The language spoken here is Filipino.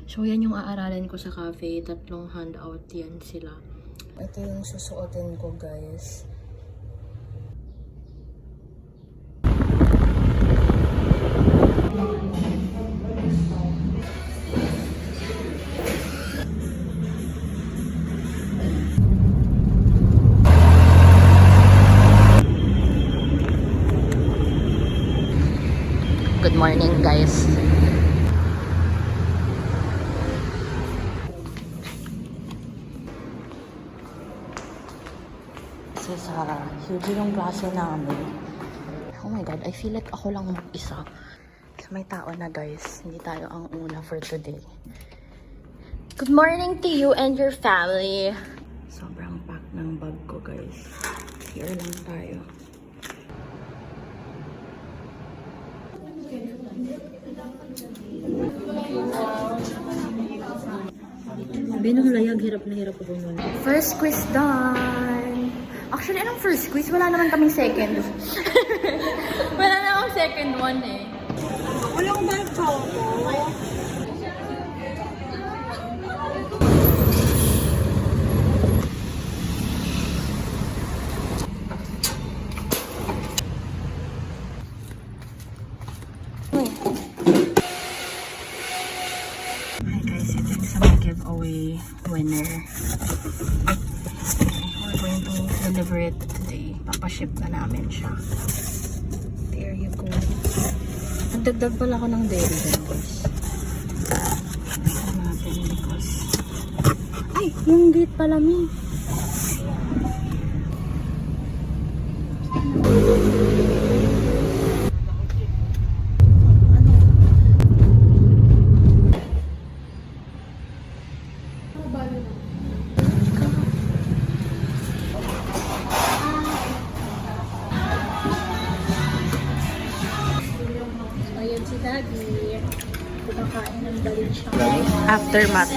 So, yan yung aaralin ko sa cafe. 3 handout yan sila. Ito yung susuotin ko, guys. Good morning, guys. Kasi sa huge yung klase namin. Oh my God, I feel like ako lang mag-isa. So may tao na, guys. Hindi tayo ang una for today. Good morning to you and your family. Sobrang pack ng bag ko, guys. Here lang tayo. Sabi nung layag, hirap na hirap ako nun. First quiz done! Actually, anong first quiz? Wala naman kaming second. Wala na akong second one eh. Walang bag ko. Hi guys, ito yung sa mga giveaway winner. We're going to deliver it today. Papaship na namin siya. There you go. Nagdagdag pala ako ng dairy guys. Natin because... Ay! Yung gate pala mi. Ayan si Daddy. Kumakain ng balin siya. Aftermath.